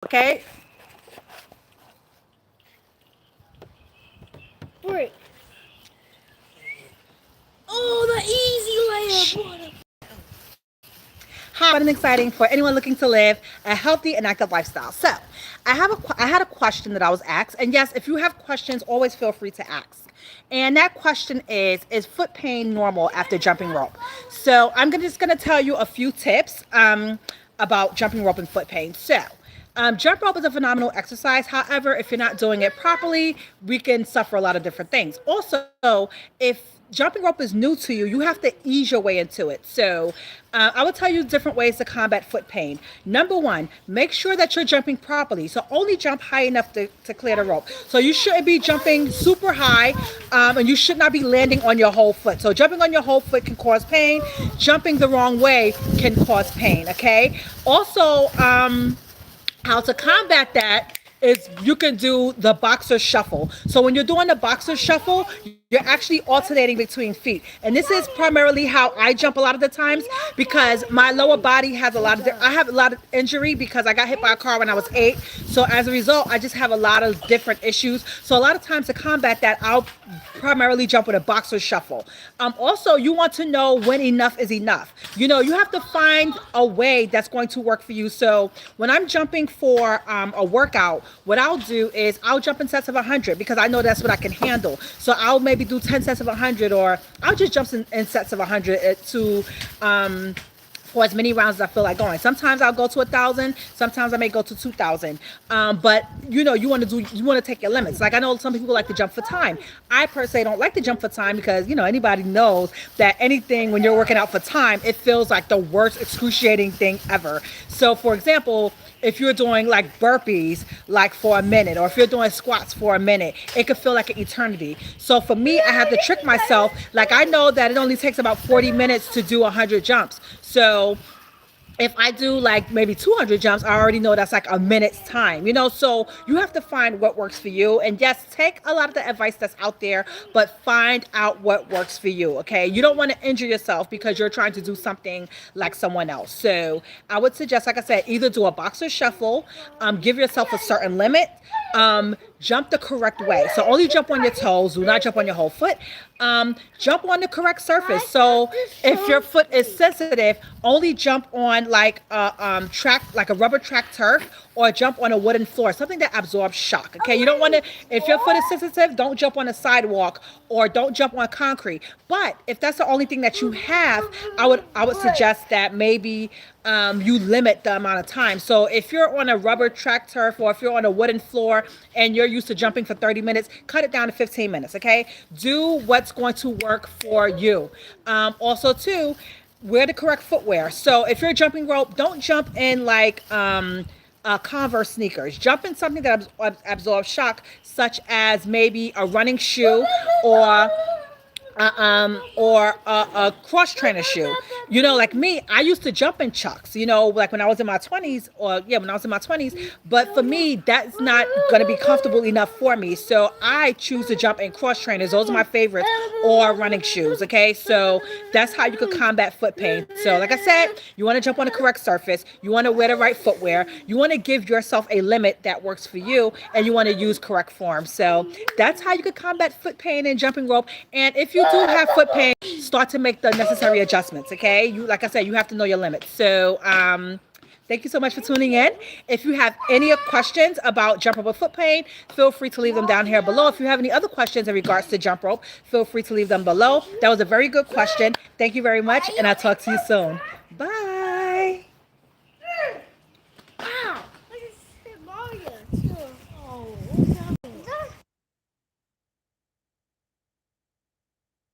Okay? Break. Oh, the easy layup. Hot and exciting for anyone looking to live a healthy and active lifestyle. So, I had a question that I was asked, and yes, if you have questions, always feel free to ask. And that question is foot pain normal after jumping rope? So, just gonna tell you a few tips about jumping rope and foot pain. So, jump rope is a phenomenal exercise. However, if you're not doing it properly, we can suffer a lot of different things. Also, if jumping rope is new to you, you have to ease your way into it. So, I will tell you different ways to combat foot pain. Number one, make sure that you're jumping properly. So, only jump high enough to clear the rope. So, you shouldn't be jumping super high, and you should not be landing on your whole foot. So, jumping on your whole foot can cause pain. Jumping the wrong way can cause pain. Okay. Also, how to combat that is you can do the boxer shuffle. So when you're doing the boxer shuffle, you're actually alternating between feet. And this is primarily how I jump a lot of the times because my lower body has I have a lot of injury because I got hit by a car when I was 8. So as a result, I just have a lot of different issues. So a lot of times to combat that, I'll primarily jump with a boxer shuffle. Also, you want to know when enough is enough. You have to find a way that's going to work for you. So when I'm jumping for a workout, what I'll do is I'll jump in sets of 100 because I know that's what I can handle. So I'll maybe do 10 sets of 100, or I'll just jump in sets of 100 to for as many rounds as I feel like going. Sometimes I'll go to 1,000. Sometimes I may go to 2,000. But you want to take your limits. Like I know some people like to jump for time. I per se don't like to jump for time because anybody knows that anything when you're working out for time, it feels like the worst excruciating thing ever. So for example, if you're doing like burpees like for a minute, or if you're doing squats for a minute, it could feel like an eternity. So for me, I have to trick myself. Like I know that it only takes about 40 minutes to do 100 jumps. So if I do like maybe 200 jumps, I already know that's like a minute's time. So you have to find what works for you. And yes, take a lot of the advice that's out there, but find out what works for you. Okay. You don't want to injure yourself because you're trying to do something like someone else. So I would suggest, like I said, either do a boxer shuffle, give yourself a certain limit, jump the correct way. So only jump on your toes, do not jump on your whole foot. Jump on the correct surface. So if your foot is sensitive, only jump on like a like a rubber track turf, or jump on a wooden floor, something that absorbs shock. Okay, you don't want to. If your foot is sensitive, don't jump on a sidewalk or don't jump on concrete. But if that's the only thing that you have, I would suggest that maybe you limit the amount of time. So if you're on a rubber track turf, or if you're on a wooden floor and you're used to jumping for 30 minutes, cut it down to 15 minutes. Okay, do what's going to work for you. Also, too, wear the correct footwear. So if you're jumping rope, don't jump in like Converse sneakers. Jump in something that absorbs shock, such as maybe a running shoe, or a cross trainer shoe. Like me, I used to jump in chucks, like when I was in my 20s, when I was in my 20s. But for me, that's not going to be comfortable enough for me. So I choose to jump in cross trainers. Those are my favorites, or running shoes. Okay. So that's how you could combat foot pain. So like I said, you want to jump on the correct surface. You want to wear the right footwear. You want to give yourself a limit that works for you, and you want to use correct form. So that's how you could combat foot pain and jumping rope. And if you do have foot pain, start to make the necessary adjustments. Okay, like I said, you have to know your limits. So thank you so much for tuning in. If you have any questions about jump rope or foot pain, feel free to leave them down here below. If you have any other questions in regards to jump rope, feel free to leave them below. That was a very good question. Thank you very much, and I'll talk to you soon.